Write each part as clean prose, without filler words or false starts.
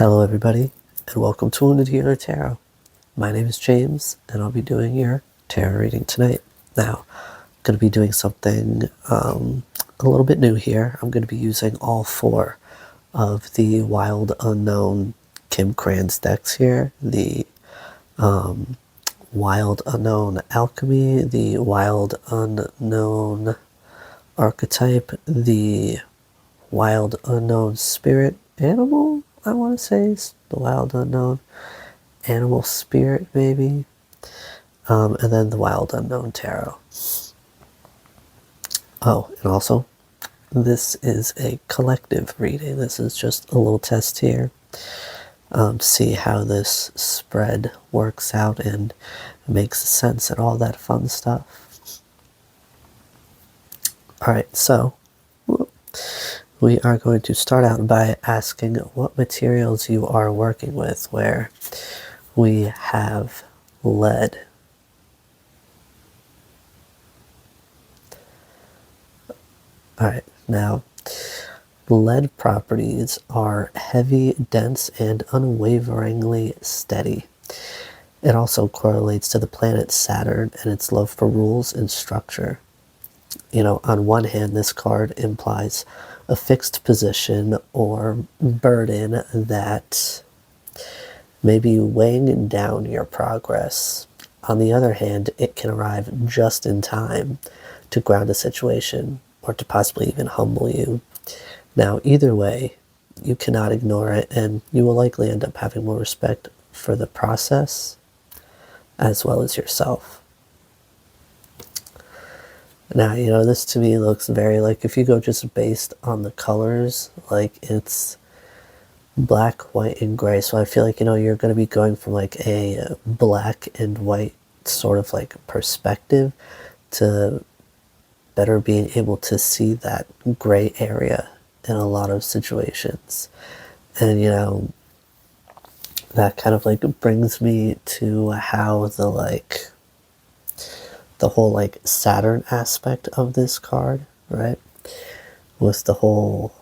Hello everybody, and welcome to Wounded Healer Tarot. My name is James, and I'll be doing your tarot reading tonight. Now, I'm going to be doing something a little bit new here. I'm going to be using all four of the Wild Unknown Kim Krans decks here. The Wild Unknown Alchemy, the Wild Unknown Archetype, the Wild Unknown Spirit Animal, I want to say is the Wild Unknown Animal Spirit, maybe. And then the Wild Unknown Tarot. Oh, and also, this is a collective reading. This is just a little test here. See how this spread works out and makes sense and all that fun stuff. Alright, so we are going to start out by asking what materials you are working with, where we have lead. Alright, now lead properties are heavy, dense, and unwaveringly steady. It also correlates to the planet Saturn and its love for rules and structure. You know, on one hand, this card implies a fixed position or burden that may be weighing down your progress. On the other hand, it can arrive just in time to ground a situation or to possibly even humble you. Now, either way, you cannot ignore it, and you will likely end up having more respect for the process as well as yourself. Now, you know, this to me looks very like, if you go just based on the colors, like it's black, white, and gray. So I feel like, you know, you're going to be going from like a black and white sort of like perspective to better being able to see that gray area in a lot of situations. And, you know, that kind of like brings me to how the whole like Saturn aspect of this card, right? With the whole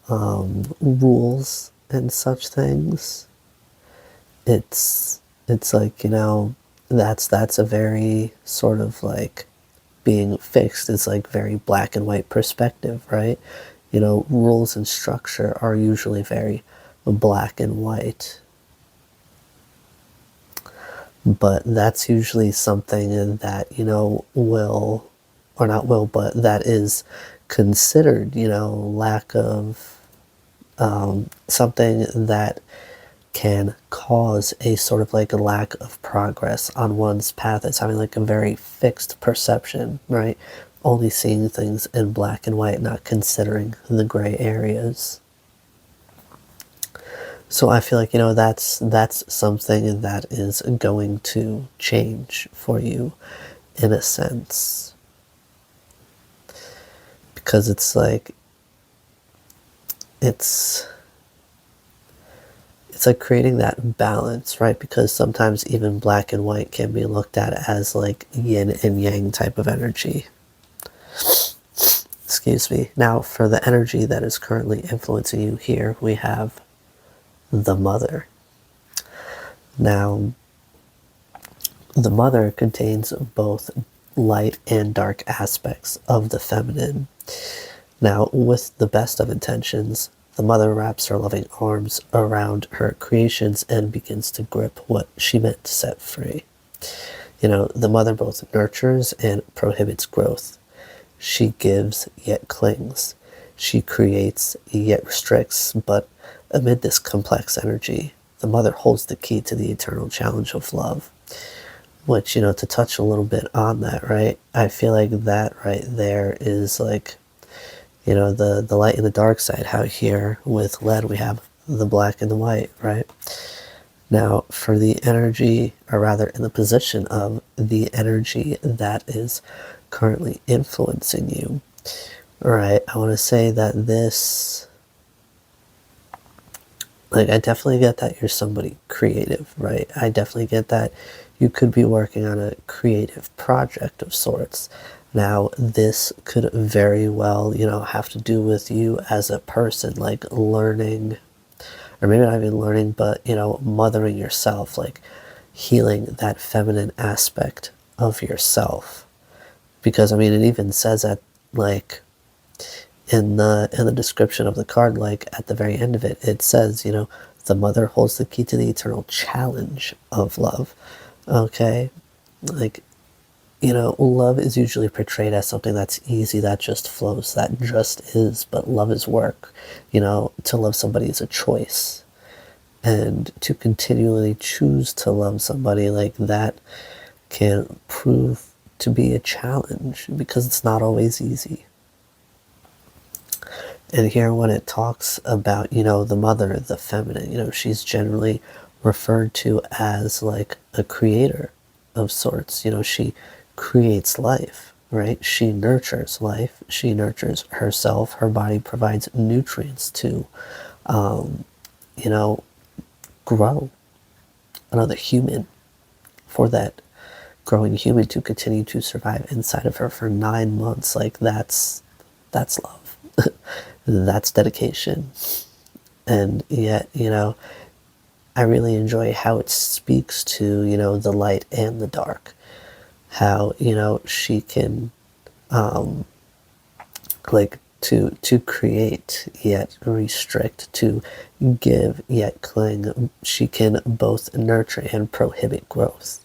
rules and such things. It's like, you know, that's a very sort of like being fixed. It's like very black and white perspective, right? You know, rules and structure are usually very black and white. But that's usually something that, you know, but that is considered, you know, lack of something that can cause a sort of like a lack of progress on one's path. It's having like a very fixed perception, right? Only seeing things in black and white, not considering the gray areas. So I feel like, you know, that's something that is going to change for you in a sense. Because it's like, it's like creating that balance, right? Because sometimes even black and white can be looked at as like yin and yang type of energy. Excuse me. Now, for the energy that is currently influencing you here, we have the Mother. Now, the Mother contains both light and dark aspects of the feminine. Now, with the best of intentions, the Mother wraps her loving arms around her creations and begins to grip what she meant to set free. You know, the Mother both nurtures and prohibits growth. She gives yet clings. She creates yet restricts, but amid this complex energy, the Mother holds the key to the eternal challenge of love. Which, you know, to touch a little bit on that, right? I feel like that right there is like, you know, the light and the dark side. How here with lead we have the black and the white, right? Now, for the energy, or rather in the position of the energy that is currently influencing you, right? I want to say that this, like, I definitely get that you're somebody creative, right? I definitely get that you could be working on a creative project of sorts. Now, this could very well, you know, have to do with you as a person, like learning or maybe not even learning, but, mothering yourself, like healing that feminine aspect of yourself. Because, I mean, it even says that, like, in the description of the card, like at the very end of it, it says, the mother holds the key to the eternal challenge of love. Okay? Like, love is usually portrayed as something that's easy, that just flows, that just is, but love is work. To love somebody is a choice. And to continually choose to love somebody like that can prove to be a challenge because it's not always easy. And here, when it talks about, the mother, the feminine, she's generally referred to as like a creator of sorts. She creates life, right? She nurtures life. She nurtures herself. Her body provides nutrients to, grow another human, for that growing human to continue to survive inside of her for 9 months. Like, that's love. That's dedication. And yet, I really enjoy how it speaks to, the light and the dark. How, she can, like, to create yet restrict, to give yet cling. She can both nurture and prohibit growth.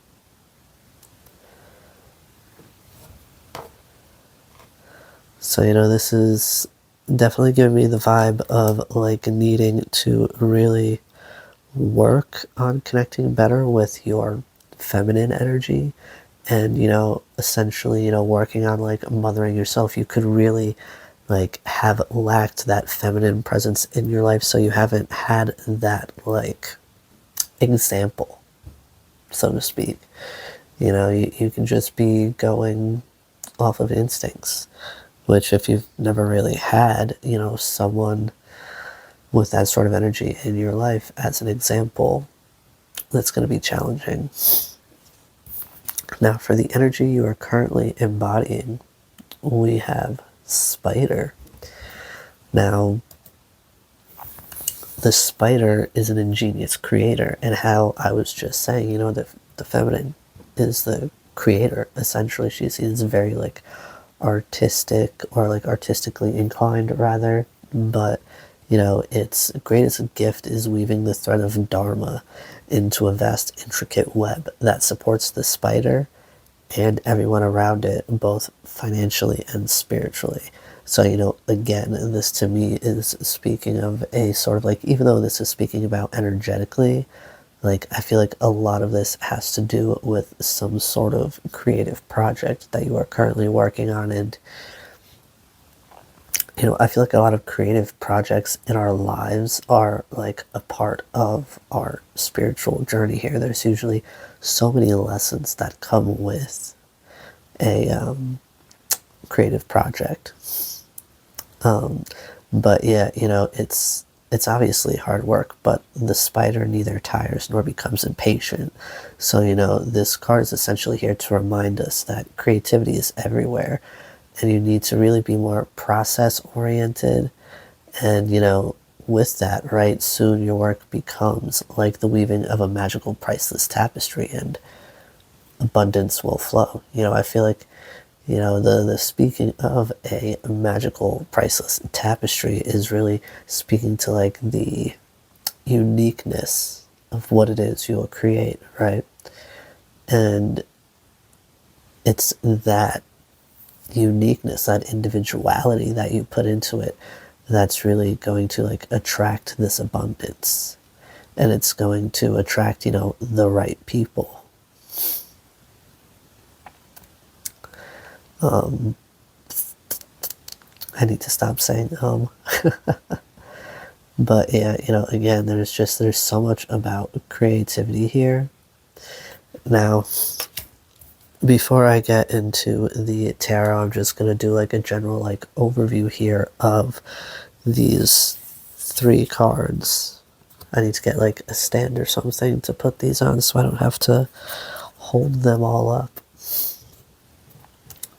So, this is definitely giving me the vibe of like needing to really work on connecting better with your feminine energy, and essentially, working on like mothering yourself. You could really like have lacked that feminine presence in your life, so you haven't had that like example, so to speak. You can just be going off of instincts, which, if you've never really had, someone with that sort of energy in your life as an example, that's going to be challenging. Now, for the energy you are currently embodying, we have Spider. Now, the spider is an ingenious creator, and how I was just saying, the feminine is the creator. Essentially, she's very like artistic, or like artistically inclined rather, but its greatest gift is weaving the thread of dharma into a vast, intricate web that supports the spider and everyone around it, both financially and spiritually. So, again, this to me is speaking of a sort of like, even though this is speaking about energetically, like, I feel like a lot of this has to do with some sort of creative project that you are currently working on. And, I feel like a lot of creative projects in our lives are like a part of our spiritual journey here. There's usually so many lessons that come with a creative project. But yeah, it's obviously hard work, but the spider neither tires nor becomes impatient. So, this card is essentially here to remind us that creativity is everywhere, and you need to really be more process oriented. And, with that, right, soon your work becomes like the weaving of a magical, priceless tapestry, and abundance will flow. I feel like, the speaking of a magical, priceless tapestry is really speaking to like the uniqueness of what it is you'll create, right? And it's that uniqueness, that individuality that you put into it, that's really going to like attract this abundance, and it's going to attract, the right people. I need to stop saying but yeah, again, there's so much about creativity here. Now, before I get into the tarot, I'm just going to do like a general like overview here of these 3 cards. I need to get like a stand or something to put these on so I don't have to hold them all up.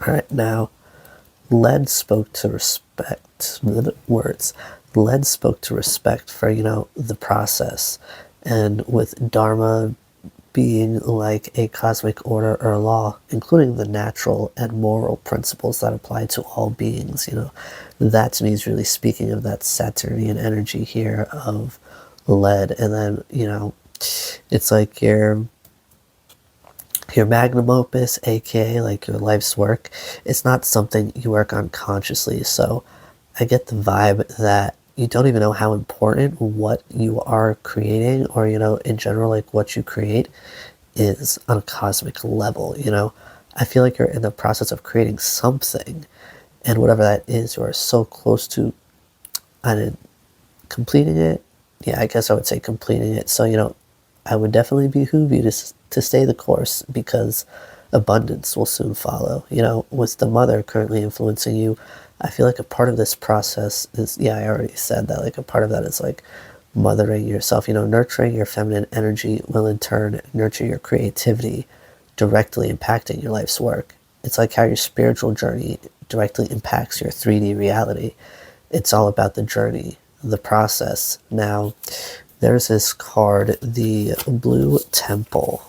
All right, now, lead spoke to respect. Words. lead spoke to respect for, the process. And with Dharma being like a cosmic order or law, including the natural and moral principles that apply to all beings, that to me is really speaking of that Saturnian energy here of lead. And then, it's like your magnum opus, aka like your life's work, it's not something you work on consciously. So I get the vibe that you don't even know how important what you are creating, or in general, like what you create is on a cosmic level. I feel like you're in the process of creating something, and whatever that is, you are so close to, I mean, completing it. Yeah, I guess I would say completing it. So I would definitely behoove you to stay the course, because abundance will soon follow. With the mother currently influencing you, I feel like a part of this process is, yeah, I already said that, like a part of that is like mothering yourself. Nurturing your feminine energy will in turn nurture your creativity, directly impacting your life's work. It's like how your spiritual journey directly impacts your 3D reality. It's all about the journey, the process. Now, there's this card, the Blue Temple,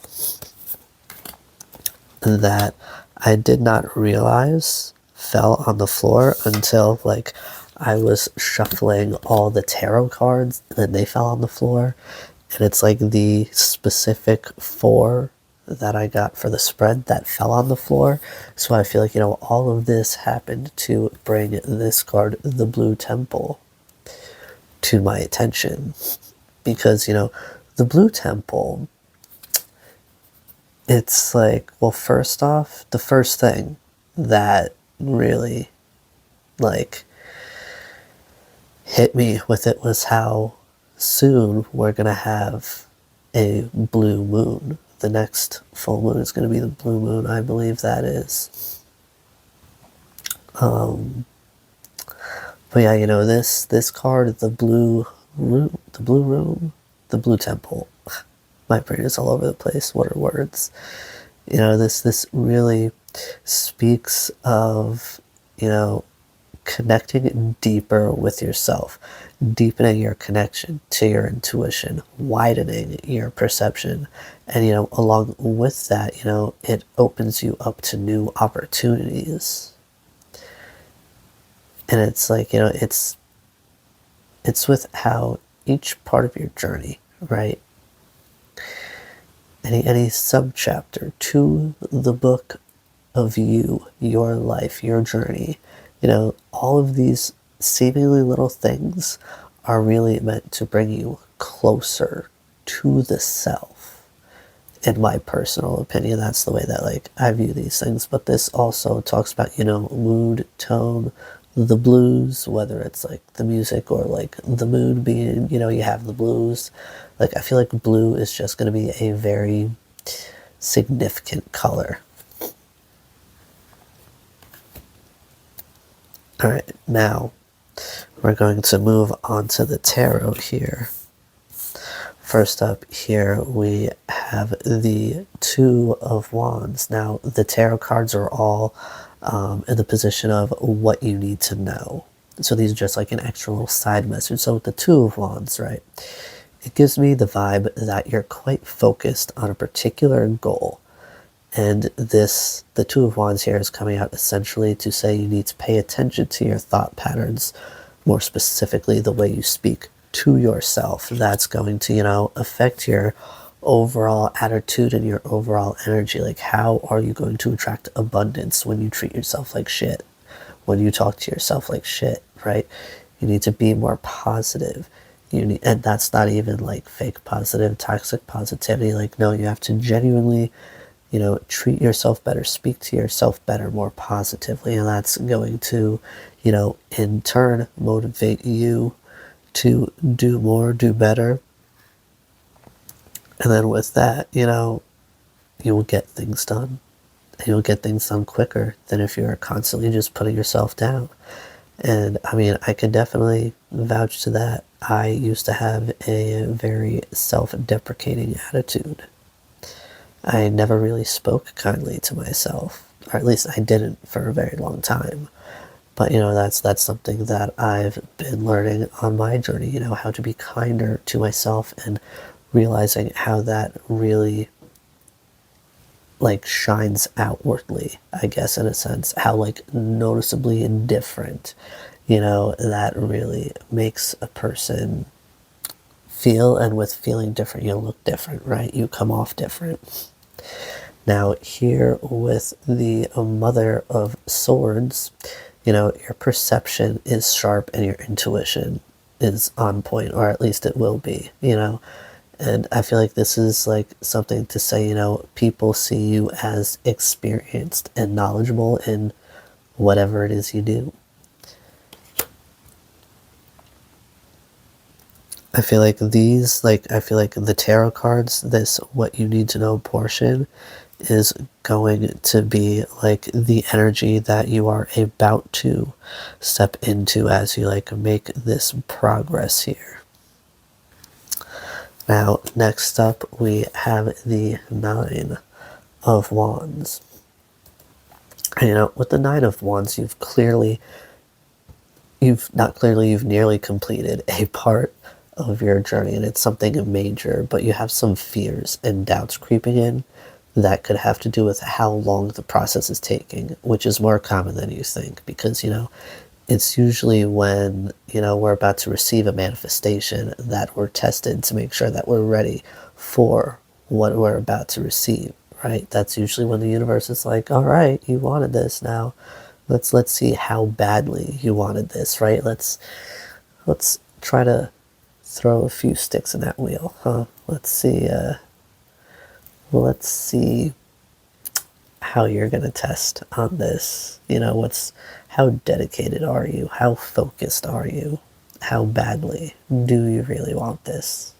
that I did not realize fell on the floor until like I was shuffling all the tarot cards, and then they fell on the floor. And it's like the specific 4 that I got for the spread that fell on the floor. So I feel like, all of this happened to bring this card, the Blue Temple, to my attention. Because, the Blue Temple, it's like, well, first off, the first thing that really like hit me with it was how soon we're gonna have a blue moon. The next full moon is going to be the blue moon, I believe that is. But yeah, this card, the blue room, the Blue Temple. My brain is all over the place. What are words? This really speaks of, connecting deeper with yourself, deepening your connection to your intuition, widening your perception. And, along with that, it opens you up to new opportunities. And it's like, it's with how each part of your journey, right? Any subchapter to the book of you, your life, your journey, all of these seemingly little things are really meant to bring you closer to the self. In my personal opinion, that's the way that like I view these things. But this also talks about, mood, tone, the blues, whether it's like the music or like the mood being, you have the blues. Like I feel like blue is just going to be a very significant color. All right, now we're going to move on to the tarot here. First up here, we have the Two of Wands. Now, the tarot cards are all in the position of what you need to know. So these are just like an extra little side message. So with the Two of Wands, right, it gives me the vibe that you're quite focused on a particular goal. And the Two of Wands here is coming out essentially to say you need to pay attention to your thought patterns, more specifically the way you speak to yourself. That's going to, affect your overall attitude and your overall energy. Like, how are you going to attract abundance when you treat yourself like shit? When you talk to yourself like shit, right? You need to be more positive. And that's not even like fake positive, toxic positivity. Like, no, you have to genuinely, treat yourself better, speak to yourself better, more positively. And that's going to, in turn, motivate you to do more, do better. And then with that, you will get things done. And you'll get things done quicker than if you're constantly just putting yourself down. And I mean, I can definitely vouch to that. I used to have a very self-deprecating attitude. I never really spoke kindly to myself, or at least I didn't for a very long time. But that's something that I've been learning on my journey, how to be kinder to myself, and realizing how that really like shines outwardly, I guess, in a sense, how like noticeably indifferent, that really makes a person feel. And with feeling different, you look different, right? You come off different. Now, here with the Mother of Swords, your perception is sharp and your intuition is on point, or at least it will be, And I feel like this is like something to say, people see you as experienced and knowledgeable in whatever it is you do. I feel like the tarot cards, this what you need to know portion, is going to be like the energy that you are about to step into as you like make this progress here. Now, next up, we have the Nine of Wands. And, with the Nine of Wands, you've nearly completed a part of your journey, and it's something major, but you have some fears and doubts creeping in that could have to do with how long the process is taking, which is more common than you think, because, it's usually when, we're about to receive a manifestation that we're tested to make sure that we're ready for what we're about to receive, right? That's usually when the universe is like, all right, you wanted this, now let's see how badly you wanted this, right? Let's try to throw a few sticks in that wheel, huh? Let's see how you're going to test on this. How dedicated are you? How focused are you? How badly do you really want this?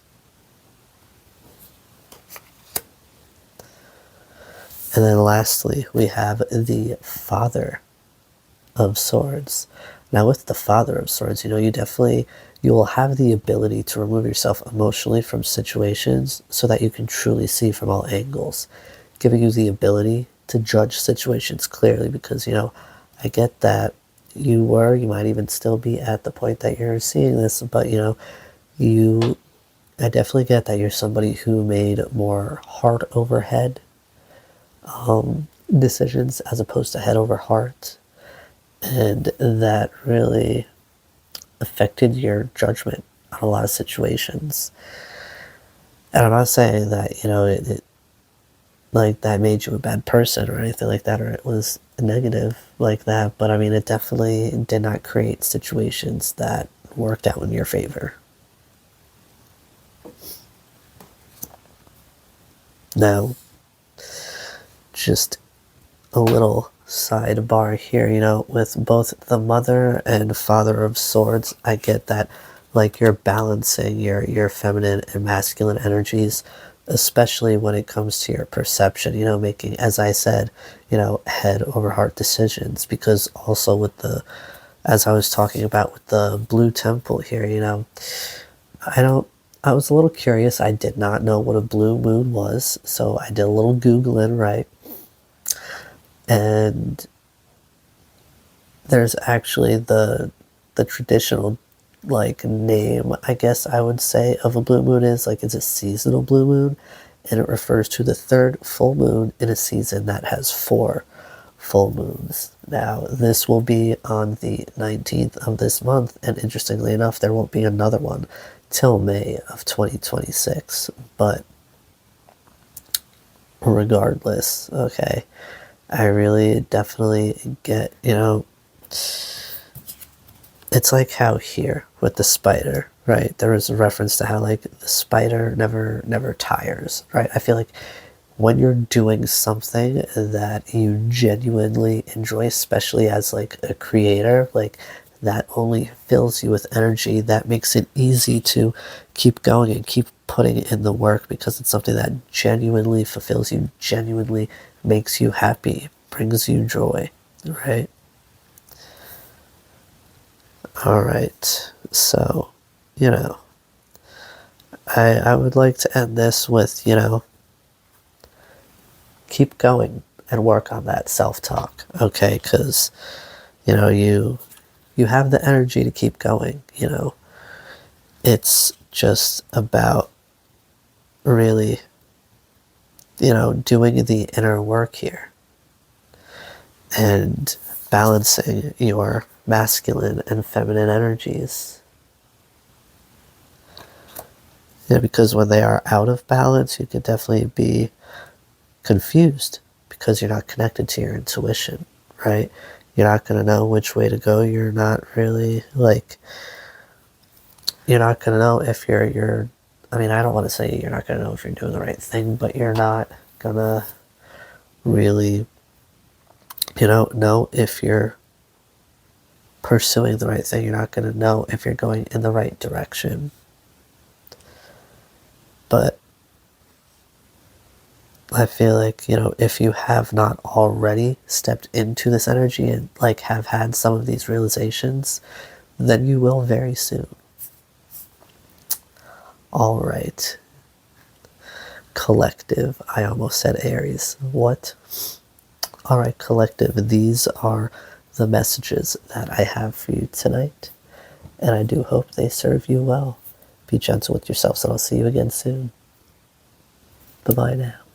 And then lastly, we have the Father of Swords. Now, with the Father of Swords, you will have the ability to remove yourself emotionally from situations so that you can truly see from all angles, giving you the ability to judge situations clearly, because, I get that you might even still be at the point that you're seeing this, but, I definitely get that you're somebody who made more heart over head decisions as opposed to head over heart, and that really affected your judgment on a lot of situations. And I'm not saying that, it like that made you a bad person or anything like that, or it was negative like that, but I mean, it definitely did not create situations that worked out in your favor. Now, just a little sidebar here, with both the Mother and Father of Swords, I get that like you're balancing your feminine and masculine energies, especially when it comes to your perception, making, as I said, head over heart decisions, because also with as I was talking about with the Blue Temple here, I was a little curious. I did not know what a blue moon was, so I did a little Googling, right? And there's actually the traditional like name, I guess I would say, of a blue moon is like it's a seasonal blue moon, and it refers to the third full moon in a season that has 4 full moons. Now, this will be on the 19th of this month, and interestingly enough, there won't be another one till May of 2026. But regardless, okay, I really definitely get, it's like how here with the spider, right? There was a reference to how like the spider never tires, right? I feel like when you're doing something that you genuinely enjoy, especially as like a creator, like that only fills you with energy, that makes it easy to keep going and keep putting in the work, because it's something that genuinely fulfills you, genuinely makes you happy, brings you joy, right? All right, so, I would like to end this with, keep going and work on that self-talk, okay? Because, You have the energy to keep going. It's just about really, doing the inner work here and balancing your masculine and feminine energies. Because when they are out of balance, you can definitely be confused because you're not connected to your intuition, right? You're not going to know which way to go. You're not really you're not going to know if I don't want to say you're not going to know if you're doing the right thing, but you're not going to really, know if you're pursuing the right thing. You're not going to know if you're going in the right direction. But I feel like, if you have not already stepped into this energy and have had some of these realizations, then you will very soon. All right. Collective. I almost said Aries. What? All right, collective. These are the messages that I have for you tonight. And I do hope they serve you well. Be gentle with yourselves, and I'll see you again soon. Bye-bye now.